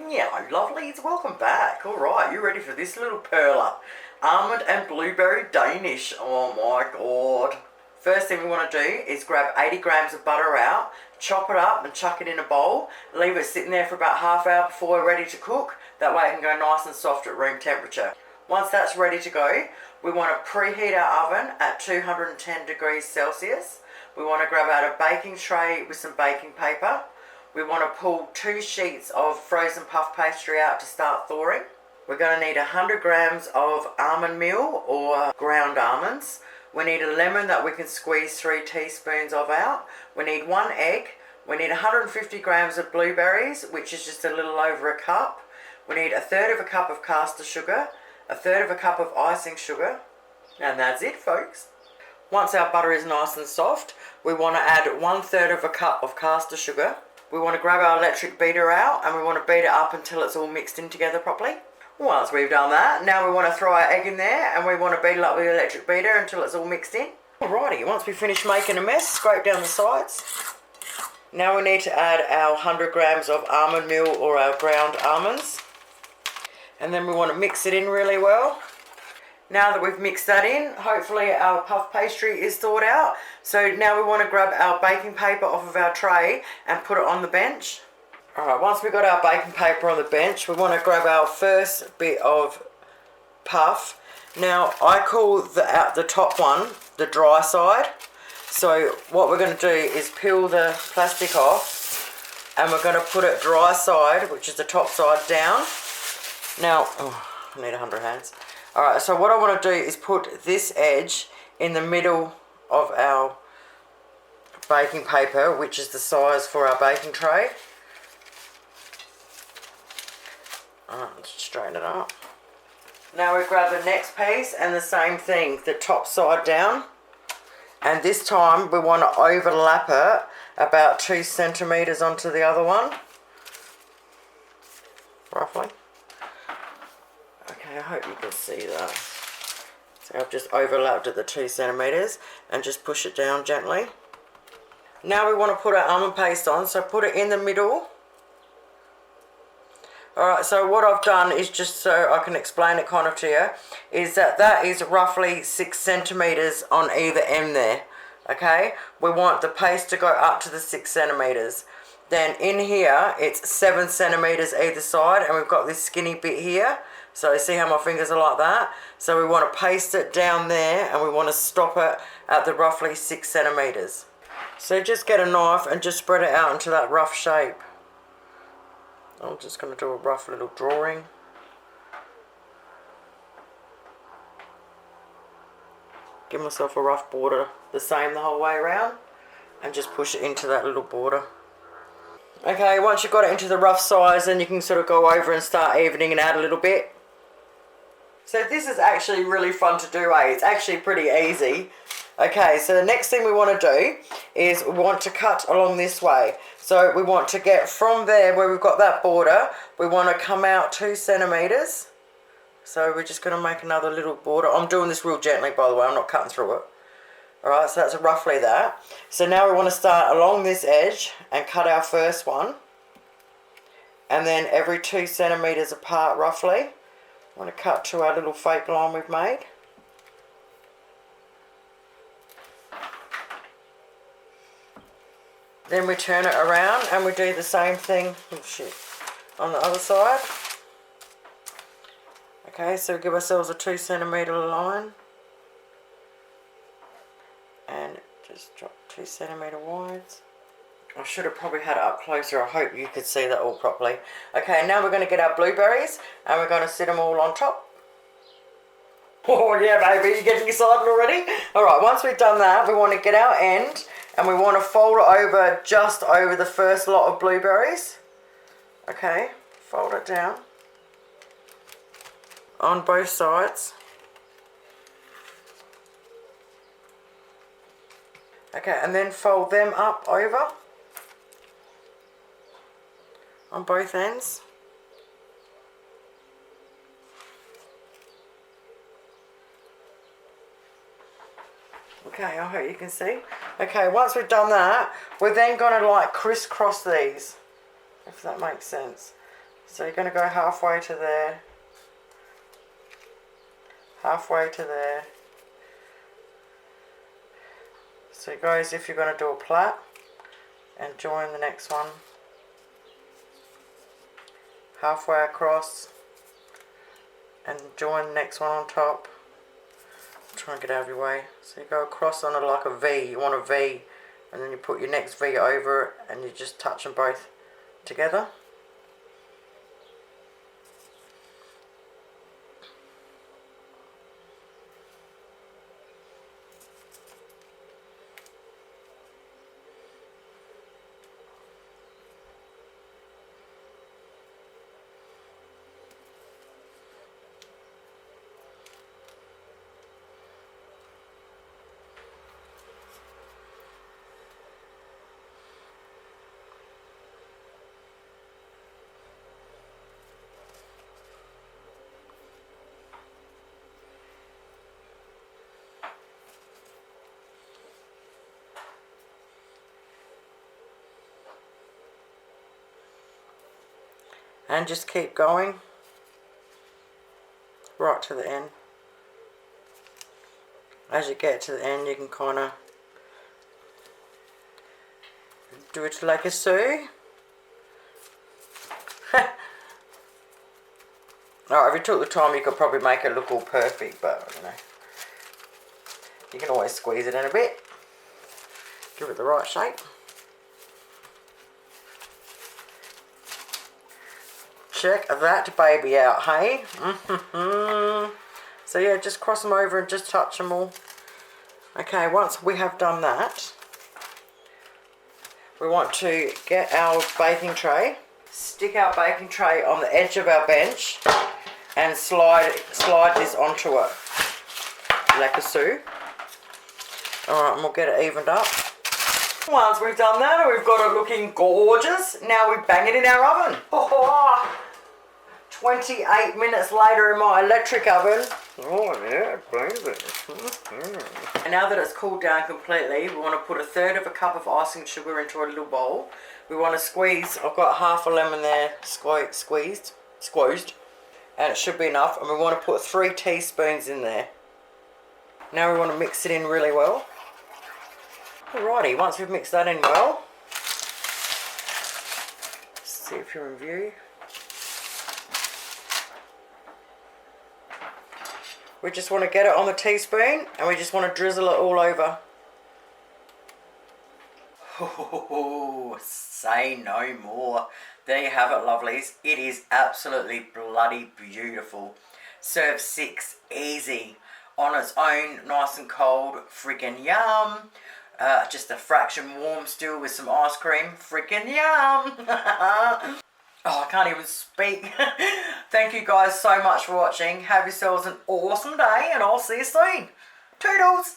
Yeah, lovelies, welcome back. Alright, you ready for this little perler? Almond and blueberry Danish. Oh my god. First thing we want to do is grab 80 grams of butter out, chop it up and chuck it in a bowl, leave it sitting there for about half hour before we're ready to cook. That way it can go nice and soft at room temperature. Once that's ready to go, we want to preheat our oven at 210 degrees Celsius. We want to grab out a baking tray with some baking paper. We want to pull 2 sheets of frozen puff pastry out to start thawing. We're going to need 100 grams of almond meal or ground almonds. We need a lemon that we can squeeze 3 teaspoons of out. We need 1 egg. We need 150 grams of blueberries, which is just a little over a cup. We need 1/3 of a cup of castor sugar, 1/3 of a cup of icing sugar, and that's it, folks. Once our butter is nice and soft, we want to add 1/3 of a cup of castor sugar. We want to grab our electric beater out and we want to beat it up until it's all mixed in together properly. Once we've done that, now we want to throw our egg in there and we want to beat it up with the electric beater until it's all mixed in. Alrighty, once we finish making a mess, scrape down the sides. Now we need to add our 100 grams of almond meal or our ground almonds. And then we want to mix it in really well. Now that we've mixed that in, hopefully our puff pastry is thawed out. So now we want to grab our baking paper off of our tray and put it on the bench. Alright, once we've got our baking paper on the bench, we want to grab our first bit of puff. Now I call the top one the dry side. So what we're going to do is peel the plastic off and we're going to put it dry side, which is the top side, down. Now, I need 100 hands. Alright, so what I want to do is put this edge in the middle of our baking paper, which is the size for our baking tray. Alright, let's straighten it up. Now we grab the next piece and the same thing, the top side down. And this time we want to overlap it about 2 centimeters onto the other one. Roughly. Okay, I hope you can see that. So I've just overlapped at the 2 centimeters and just push it down gently. Now we want to put our almond paste on, so put it in the middle. Alright, so what I've done is, just so I can explain it kind of to you, is that is roughly 6 centimeters on either end there. Okay, we want the paste to go up to the 6 centimeters. Then in here, it's 7 centimeters either side, and we've got this skinny bit here. So see how my fingers are like that? So we want to paste it down there and we want to stop it at the roughly 6 centimeters. So just get a knife and just spread it out into that rough shape. I'm just going to do a rough little drawing. Give myself a rough border, the same the whole way around, and just push it into that little border. Okay, once you've got it into the rough size, then you can sort of go over and start evening it out a little bit. So this is actually really fun to do, eh? It's actually pretty easy. Okay, so the next thing we want to do is we want to cut along this way. So we want to get from there where we've got that border, we want to come out 2 centimeters. So we're just going to make another little border. I'm doing this real gently, by the way, I'm not cutting through it. Alright, so that's roughly that. So now we want to start along this edge and cut our first one. And then every 2 centimeters apart roughly, I want to cut to our little fake line we've made. Then we turn it around and we do the same thing on the other side. Okay, so we give ourselves a 2 centimeter line. And just drop 2 centimeter wides. I should have probably had it up closer. I hope you could see that all properly. Okay, now we're going to get our blueberries and we're going to sit them all on top. Oh yeah, baby, you're getting excited already? Alright, once we've done that, we want to get our end and we want to fold it over just over the first lot of blueberries. Okay, fold it down on both sides. Okay, and then fold them up over on both ends. Okay, I hope you can see. Okay, once we've done that, we're then going to like crisscross these, if that makes sense. So you're going to go halfway to there, halfway to there. So it goes if you're going to do a plait, and join the next one halfway across and join the next one on top. Try and get out of your way. So you go across on it like a V, you want a V, and then you put your next V over it and you just touch them both together. And just keep going right to the end. As you get to the end, you can kind of do it like a so. Now, if you took the time, you could probably make it look all perfect, but you know, you can always squeeze it in a bit, give it the right shape. Check that baby out, hey? So yeah, just cross them over and just touch them all. Okay, once we have done that, we want to get our baking tray, stick our baking tray on the edge of our bench and slide this onto it like a so. Alright, and we'll get it evened up. Once we've done that and we've got it looking gorgeous, now we bang it in our oven. 28 minutes later in my electric oven. Oh yeah, baby. And now that it's cooled down completely, we want to put 1/3 cup of icing sugar into a little bowl. We want to squeeze, I've got half a lemon there squeezed, and it should be enough. And we want to put 3 teaspoons in there. Now we want to mix it in really well. Alrighty, once we've mixed that in well, see if you're in view. We just want to get it on the teaspoon and we just want to drizzle it all over. Oh, say no more. There you have it, lovelies. It is absolutely bloody beautiful. Serve 6 easy on its own, nice and cold, freaking yum. Just a fraction warm still with some ice cream, freaking yum. Oh, I can't even speak. Thank you guys so much for watching. Have yourselves an awesome day and I'll see you soon. Toodles!